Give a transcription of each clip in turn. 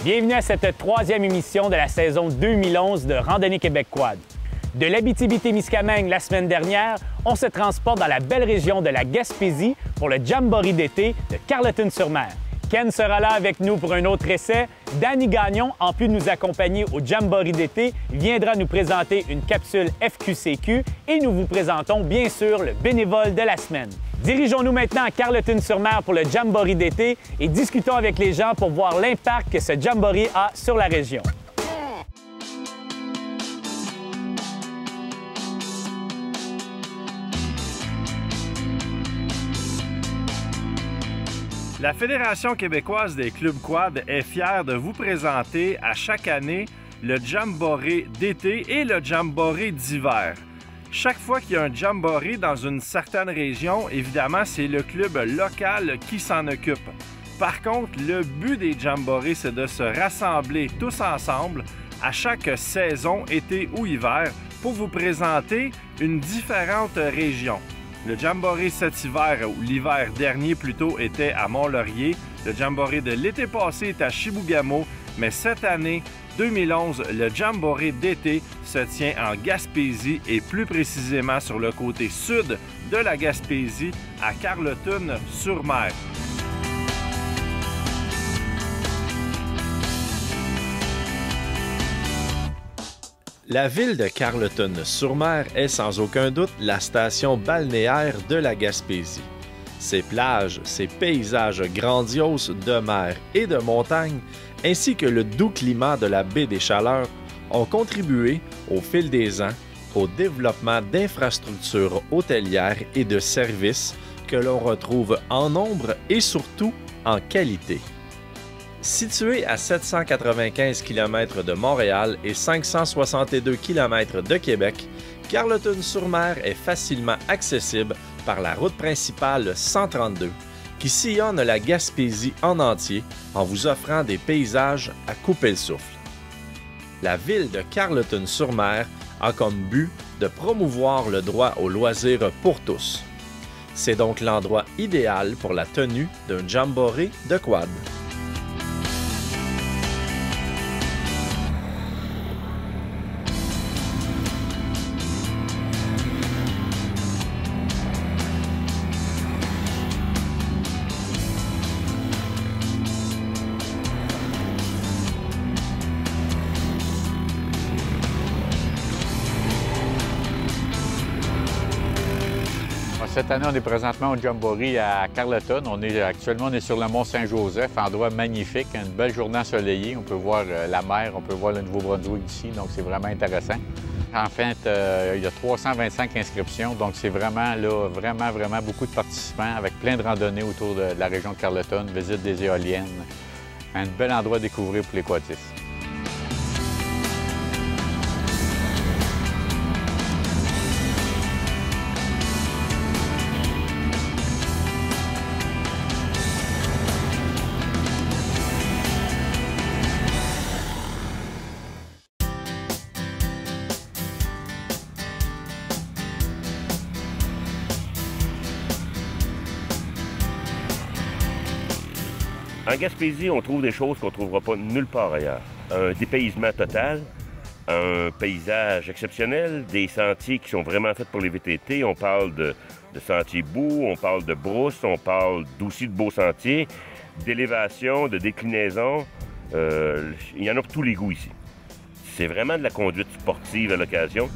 Bienvenue à cette troisième émission de la saison 2011 de Randonnée Québec Quad. De l'Abitibi-Témiscamingue la semaine dernière, on se transporte dans la belle région de la Gaspésie pour le Jamboree d'été de Carleton-sur-Mer. Ken sera là avec nous pour un autre essai. Danny Gagnon, en plus de nous accompagner au Jamboree d'été, viendra nous présenter une capsule FQCQ et nous vous présentons bien sûr le bénévole de la semaine. Dirigeons-nous maintenant à Carleton-sur-Mer pour le Jamboree d'été et discutons avec les gens pour voir l'impact que ce Jamboree a sur la région. La Fédération québécoise des clubs quad est fière de vous présenter à chaque année le Jamboree d'été et le Jamboree d'hiver. Chaque fois qu'il y a un Jamboree dans une certaine région, évidemment, c'est le club local qui s'en occupe. Par contre, le but des Jamborees, c'est de se rassembler tous ensemble à chaque saison, été ou hiver, pour vous présenter une différente région. Le Jamboree cet hiver, ou l'hiver dernier plutôt, était à Mont-Laurier. Le Jamboree de l'été passé est à Chibougamau, mais cette année, 2011, le Jamboree d'été se tient en Gaspésie et plus précisément sur le côté sud de la Gaspésie, à Carleton-sur-Mer. La ville de Carleton-sur-Mer est sans aucun doute la station balnéaire de la Gaspésie. Ses plages, ses paysages grandioses de mer et de montagne, ainsi que le doux climat de la baie des Chaleurs, ont contribué, au fil des ans, au développement d'infrastructures hôtelières et de services que l'on retrouve en nombre et surtout en qualité. Situé à 795 km de Montréal et 562 km de Québec, Carleton-sur-Mer est facilement accessible par la route principale 132, qui sillonne la Gaspésie en entier en vous offrant des paysages à couper le souffle. La ville de Carleton-sur-Mer a comme but de promouvoir le droit au loisir pour tous. C'est donc l'endroit idéal pour la tenue d'un Jamboree de quad. Cette année, on est présentement au Jamboree à Carleton. Actuellement, on est sur le mont Saint-Joseph, endroit magnifique, une belle journée ensoleillée. On peut voir la mer, on peut voir le Nouveau-Brunswick d'ici, donc c'est vraiment intéressant. En fait, il y a 325 inscriptions, donc c'est vraiment, là, vraiment beaucoup de participants avec plein de randonnées autour de la région de Carleton, visite des éoliennes. Un bel endroit à découvrir pour les quadistes. En Gaspésie, on trouve des choses qu'on ne trouvera pas nulle part ailleurs. Un dépaysement total, un paysage exceptionnel, des sentiers qui sont vraiment faits pour les VTT. On parle de sentiers boue, on parle de brousse, on parle aussi de beaux sentiers, d'élévation, de déclinaison. Il y en a pour tous les goûts ici. C'est vraiment de la conduite sportive à l'occasion.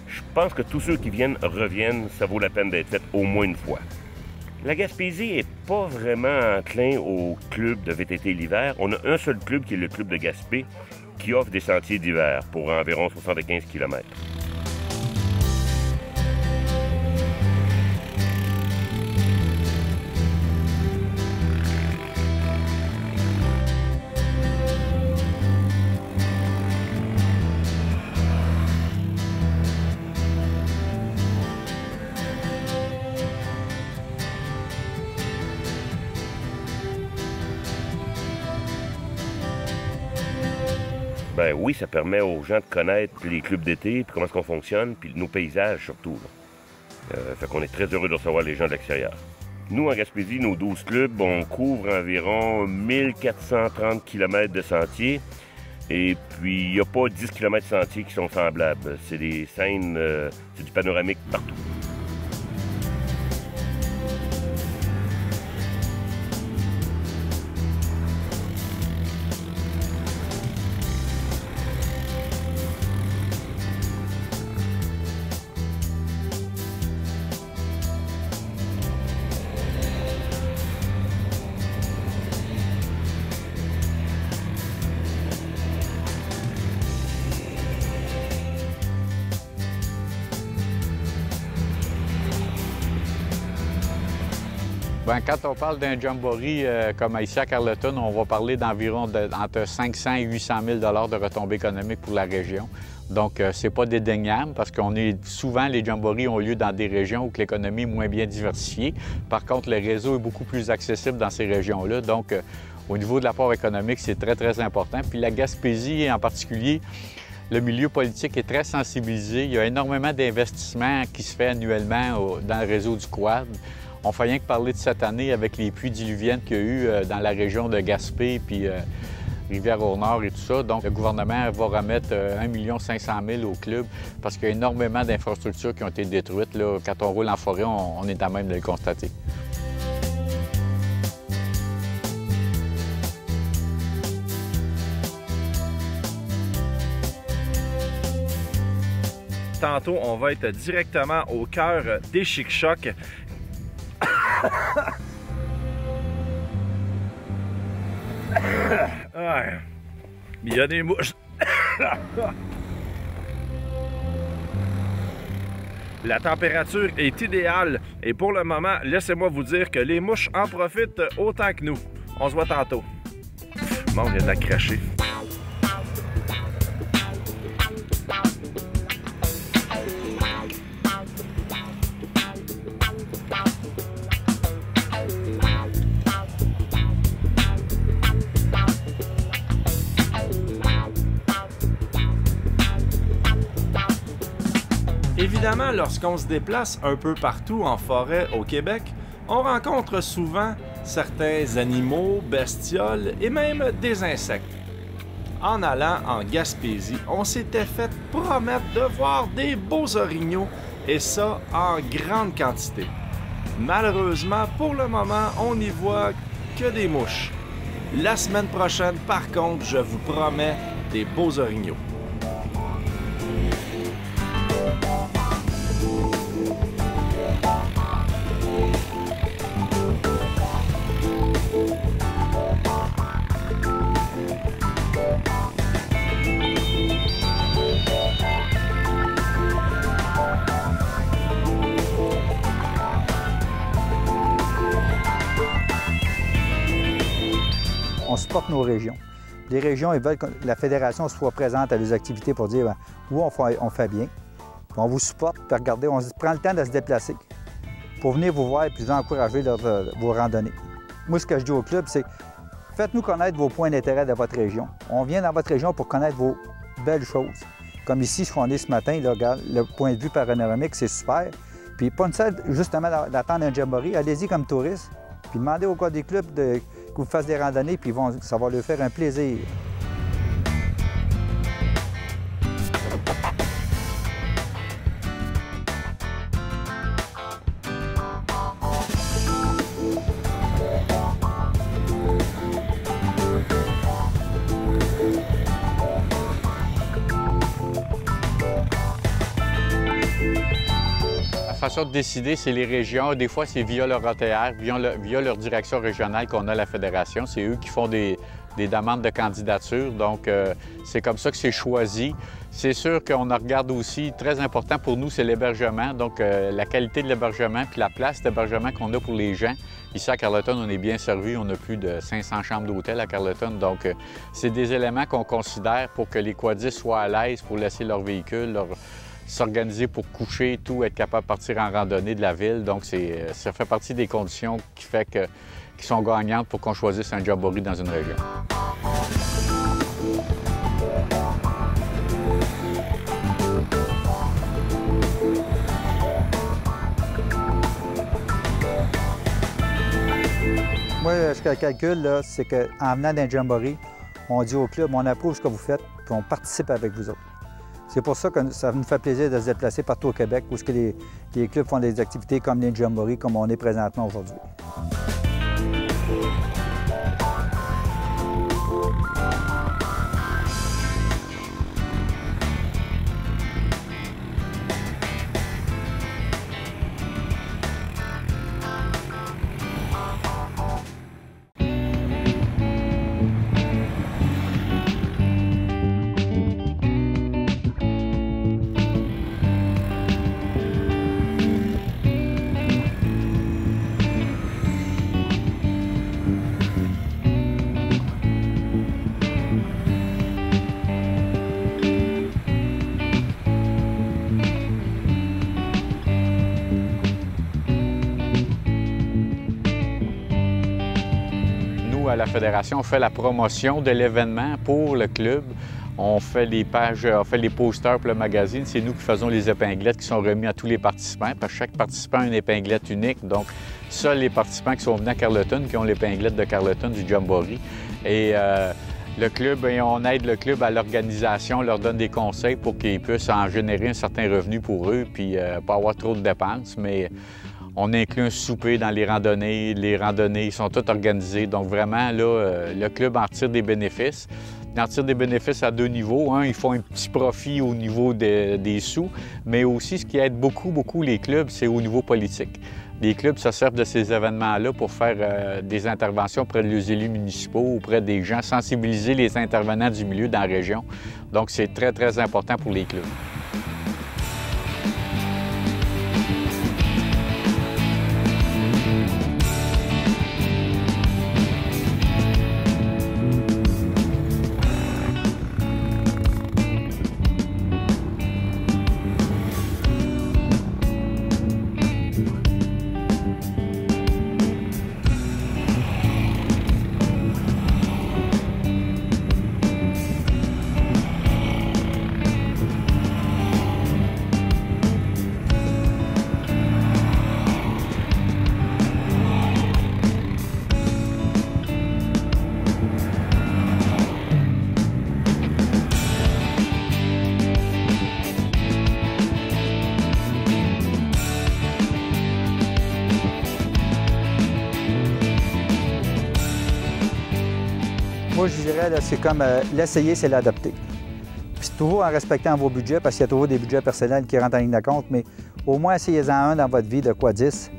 Je pense que tous ceux qui viennent reviennent, ça vaut la peine d'être fait au moins une fois. La Gaspésie n'est pas vraiment enclin au club de VTT l'hiver. On a un seul club qui est le club de Gaspé qui offre des sentiers d'hiver pour environ 75 km. Ben oui, ça permet aux gens de connaître les clubs d'été, puis comment est-ce qu'on fonctionne, puis nos paysages surtout. Fait qu'on est très heureux de recevoir les gens de l'extérieur. Nous, en Gaspésie, nos 12 clubs, on couvre environ 1430 km de sentiers. Et puis, il n'y a pas 10 km de sentiers qui sont semblables. C'est des scènes, c'est du panoramique partout. Bien, quand on parle d'un jamboree comme ici à Carleton, on va parler d'environ entre 500 et 800 000 de retombées économiques pour la région. Donc, c'est pas dédaignable parce qu'on est souvent, les jamborees ont lieu dans des régions où l'économie est moins bien diversifiée. Par contre, le réseau est beaucoup plus accessible dans ces régions-là. Donc, au niveau de l'apport économique, c'est très, très important. Puis la Gaspésie, en particulier, le milieu politique est très sensibilisé. Il y a énormément d'investissements qui se fait annuellement dans le réseau du quad. On fait rien que parler de cette année avec les pluies diluviennes qu'il y a eu dans la région de Gaspé puis Rivière-au-Nord et tout ça. Donc, le gouvernement va remettre 1 500 000 au club parce qu'il y a énormément d'infrastructures qui ont été détruites. Là. Quand on roule en forêt, on est à même de le constater. Tantôt, on va être directement au cœur des Chic-Chocs. Il y a des mouches. La température est idéale et pour le moment, laissez-moi vous dire que les mouches en profitent autant que nous. On se voit tantôt. Bon, on vient de la cracher. Évidemment, lorsqu'on se déplace un peu partout en forêt au Québec, on rencontre souvent certains animaux, bestioles et même des insectes. En allant en Gaspésie, on s'était fait promettre de voir des beaux orignaux et ça en grande quantité. Malheureusement, pour le moment, on n'y voit que des mouches. La semaine prochaine, par contre, je vous promets des beaux orignaux. On supporte nos régions. Les régions, ils veulent que la fédération soit présente à leurs activités pour dire où on fait bien. Puis on vous supporte, puis regardez, on prend le temps de se déplacer pour venir vous voir et puis vous encourager vos randonnées. Moi, ce que je dis au club, c'est faites-nous connaître vos points d'intérêt de votre région. On vient dans votre région pour connaître vos belles choses. Comme ici, ce qu'on est ce matin, là, regarde, le point de vue panoramique, c'est super. Puis pas une seule, justement, d'attendre un jamboree. Allez-y comme touriste, puis demandez au gars des clubs que vous fassent des randonnées, puis ça va leur faire un plaisir. La façon de décider, c'est les régions. Des fois, c'est via leur ATR, via leur direction régionale qu'on a la fédération. C'est eux qui font des demandes de candidature. Donc, c'est comme ça que c'est choisi. C'est sûr qu'on en regarde aussi, très important pour nous, c'est l'hébergement. Donc, la qualité de l'hébergement puis la place d'hébergement qu'on a pour les gens. Ici, à Carleton, on est bien servi. On a plus de 500 chambres d'hôtel à Carleton. Donc, c'est des éléments qu'on considère pour que les quadistes soient à l'aise pour laisser leur véhicule, s'organiser pour coucher, tout, être capable de partir en randonnée de la ville. Donc, ça fait partie des conditions qui sont gagnantes pour qu'on choisisse un jamboree dans une région. je calcule, c'est qu'en venant d'un jamboree, on dit au club, on approuve ce que vous faites, puis on participe avec vous autres. C'est pour ça que ça nous fait plaisir de se déplacer partout au Québec, où les clubs font des activités comme les jamborees, comme on est présentement aujourd'hui. À la Fédération, on fait la promotion de l'événement pour le club. On fait les pages, on fait les posters pour le magazine. C'est nous qui faisons les épinglettes qui sont remis à tous les participants, parce que chaque participant a une épinglette unique. Donc, seuls les participants qui sont venus à Carleton qui ont l'épinglette de Carleton du Jamboree. Et le club, on aide le club à l'organisation, on leur donne des conseils pour qu'ils puissent en générer un certain revenu pour eux, puis pas avoir trop de dépenses. Mais on inclut un souper dans les randonnées. Les randonnées sont toutes organisées. Donc vraiment, là, le club en tire des bénéfices. Il en tire des bénéfices à deux niveaux. Un, ils font un petit profit au niveau des sous, mais aussi ce qui aide beaucoup les clubs, c'est au niveau politique. Les clubs se servent de ces événements-là pour faire des interventions auprès des élus municipaux, auprès des gens, sensibiliser les intervenants du milieu dans la région. Donc c'est très important pour les clubs. Moi, je dirais, c'est comme l'essayer, c'est l'adopter. Puis toujours en respectant vos budgets, parce qu'il y a toujours des budgets personnels qui rentrent en ligne de compte, mais au moins essayez-en un dans votre vie, de quoi 10.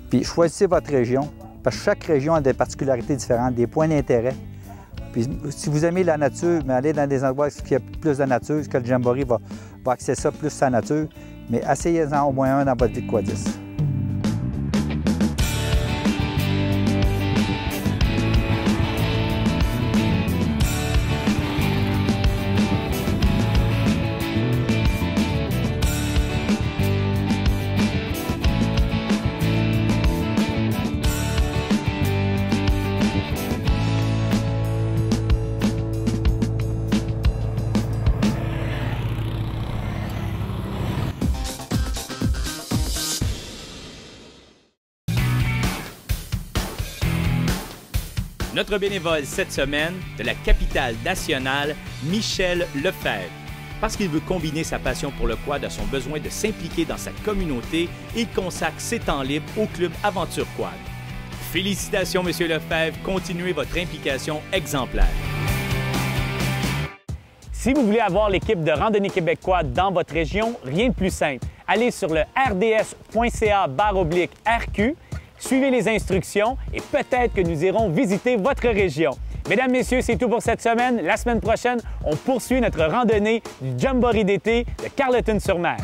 Puis choisissez votre région, parce que chaque région a des particularités différentes, des points d'intérêt. Puis si vous aimez la nature, mais allez dans des endroits où il y a plus de nature, parce que le Jamboree va axer ça plus sa nature, mais essayez-en au moins un dans votre vie de quoi 10. Notre bénévole cette semaine, de la capitale nationale, Michel Lefebvre. Parce qu'il veut combiner sa passion pour le quad à son besoin de s'impliquer dans sa communauté, il consacre ses temps libres au club Aventure Quad. Félicitations, Monsieur Lefebvre, continuez votre implication exemplaire. Si vous voulez avoir l'équipe de Randonnée Québec Quad dans votre région, rien de plus simple. Allez sur le rds.ca/RQ, suivez les instructions et peut-être que nous irons visiter votre région. Mesdames, Messieurs, c'est tout pour cette semaine. La semaine prochaine, on poursuit notre randonnée du Jamboree d'été de Carleton-sur-Mer.